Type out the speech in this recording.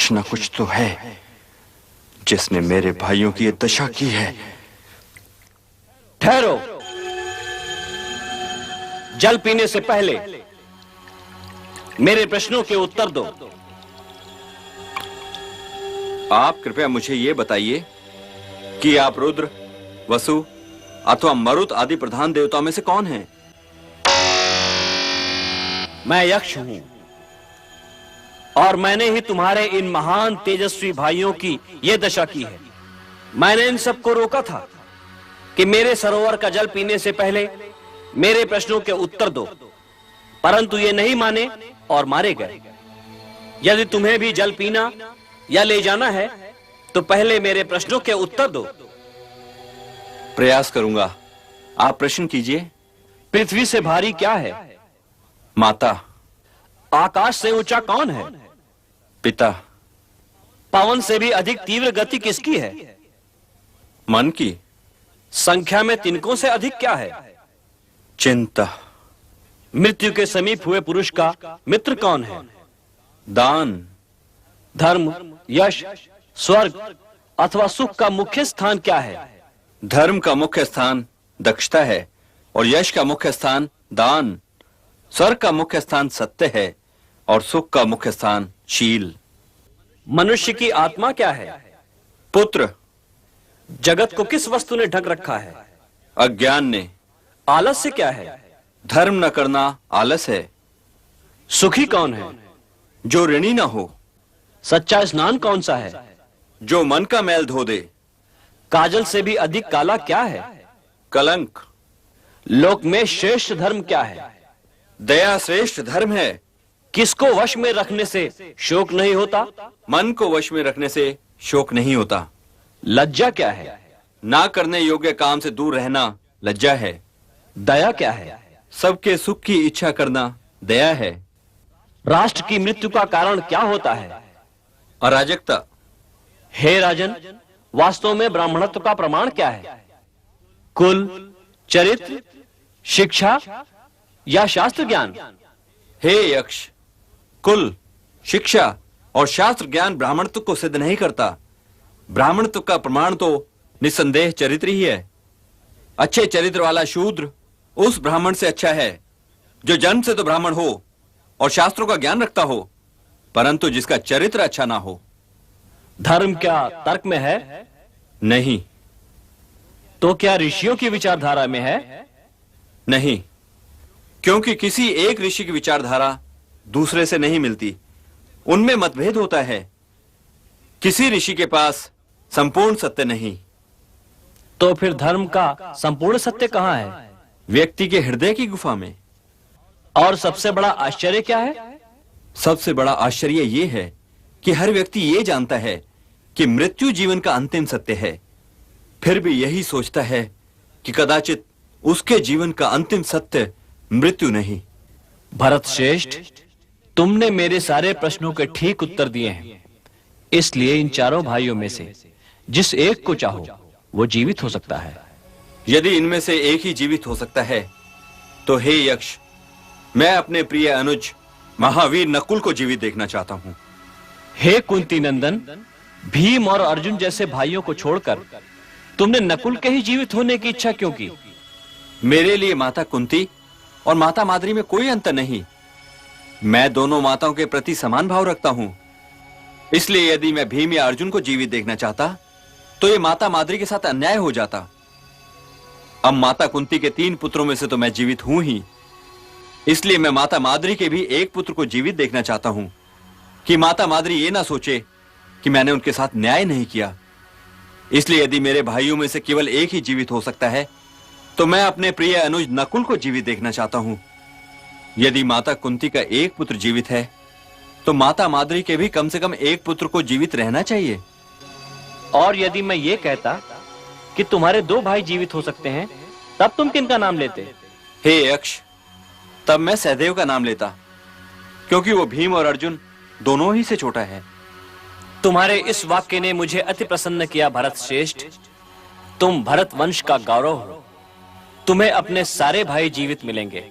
कुछ न कुछ तो है जिसने मेरे भाइयों की ये दशा की है। ठहरो, जल पीने से पहले मेरे प्रश्नों के उत्तर दो। आप कृपया मुझे यह बताइए कि आप रुद्र, वसु अथवा मरुत आदि प्रधान देवताओं में से कौन हैं? मैं यक्ष हूं और मैंने ही तुम्हारे इन महान तेजस्वी भाइयों की यह दशा की है। मैंने इन सबको रोका था कि मेरे सरोवर का जल पीने से पहले मेरे प्रश्नों के उत्तर दो, परंतु ये नहीं माने और मारे गए। यदि तुम्हें भी जल पीना या ले जाना है तो पहले मेरे प्रश्नों के उत्तर दो। प्रयास करूंगा, आप प्रश्न कीजिए। पृथ्वी से भारी क्या है? माता। आकाश से ऊंचा कौन है? पिता। पवन से भी अधिक तीव्र गति किसकी है? मन की। संख्या में तिनकों से अधिक क्या है? चिंता। मृत्यु के समीप हुए पुरुष का मित्र कौन है? दान। धर्म, यश, स्वर्ग अथवा सुख का मुख्य स्थान क्या है? धर्म का मुख्य स्थान दक्षता है और यश का मुख्य स्थान दान। स्वर्ग का मुख्य स्थान सत्य है और सुख का मुख्य स्थान शील। मनुष्य की आत्मा क्या है? पुत्र। जगत को किस वस्तु ने ढक रखा है? अज्ञान ने। आलस्य क्या है? धर्म न करना आलस है। सुखी कौन है? जो ऋणी न हो। सच्चा स्नान कौन सा है? जो मन का मैल धो दे। काजल से भी अधिक काला क्या है? कलंक। लोक में श्रेष्ठ धर्म क्या है? दया श्रेष्ठ धर्म है। किसको वश में रखने से शोक नहीं होता? मन को वश में रखने से शोक नहीं होता। लज्जा क्या है? ना करने योग्य काम से दूर रहना लज्जा है। दया क्या है? सबके सुख की इच्छा करना दया है। राष्ट्र की मृत्यु का कारण क्या होता है? अराजकता। हे राजन, वास्तव में ब्राह्मणत्व का प्रमाण क्या है? कुल, चरित्र, शिक्षा या शास्त्र ज्ञान? हे यक्ष, कुल, शिक्षा और शास्त्र ज्ञान ब्राह्मणत्व को सिद्ध नहीं करता। ब्राह्मणत्व का प्रमाण तो निस्संदेह चरित्र ही है। अच्छे चरित्र वाला शूद्र उस ब्राह्मण से अच्छा है जो जन्म से तो ब्राह्मण हो और शास्त्रों का ज्ञान रखता हो, परंतु जिसका चरित्र अच्छा ना हो। धर्म क्या तर्क में है? नहीं। तो क्या ऋषियों की विचारधारा में है? नहीं, क्योंकि किसी एक ऋषि की विचारधारा दूसरे से नहीं मिलती, उनमें मतभेद होता है। किसी ऋषि के पास संपूर्ण सत्य नहीं। तो फिर धर्म का संपूर्ण सत्य कहां है? व्यक्ति के हृदय की गुफा में। और सबसे बड़ा आश्चर्य क्या है? सबसे बड़ा आश्चर्य यह है कि हर व्यक्ति यह जानता है कि मृत्यु जीवन का अंतिम सत्य है, फिर भी यही सोचता है कि कदाचित उसके जीवन का अंतिम सत्य मृत्यु नहीं। भरत श्रेष्ठ, तुमने मेरे सारे प्रश्नों के ठीक उत्तर दिए हैं, इसलिए इन चारों भाइयों में से जिस एक को चाहो वो जीवित हो सकता है। यदि इनमें से एक ही जीवित हो सकता है तो हे यक्ष, मैं अपने प्रिय अनुज महावीर नकुल को जीवित देखना चाहता हूं। हे कुंती नंदन, भीम और अर्जुन जैसे भाइयों को छोड़कर तुमने नकुल के ही जीवित होने की इच्छा क्यों की? मेरे लिए माता कुंती और माता माद्री में कोई अंतर नहीं। मैं दोनों माताओं के प्रति समान भाव रखता हूं। इसलिए यदि मैं भीम या अर्जुन को जीवित देखना चाहता तो यह माता माद्री के साथ अन्याय हो जाता। अब माता कुंती के 3 पुत्रों में से तो मैं जीवित हूं ही, इसलिए मैं माता माद्री के भी एक पुत्र को जीवित देखना चाहता हूं कि माता माद्री ये ना सोचे कि मैंने उनके साथ न्याय नहीं किया। इसलिए यदि मेरे भाइयों में से केवल एक ही जीवित हो सकता है तो मैं अपने प्रिय अनुज नकुल को जीवित देखना चाहता हूं। यदि माता कुंती का एक पुत्र जीवित है तो माता माद्री के भी कम से कम एक पुत्र को जीवित रहना चाहिए। और यदि मैं ये कहता कि तुम्हारे 2 भाई जीवित हो सकते हैं, तब तुम किनका नाम लेते? हे यक्ष, तब मैं सहदेव का नाम लेता, क्योंकि वो भीम और अर्जुन दोनों ही से छोटा है। तुम्हारे इस वाक्य ने मुझे अति प्रसन्न किया भरत श्रेष्ठ। तुम भरत वंश का गौरव हो। तुम्हें अपने सारे भाई जीवित मिलेंगे।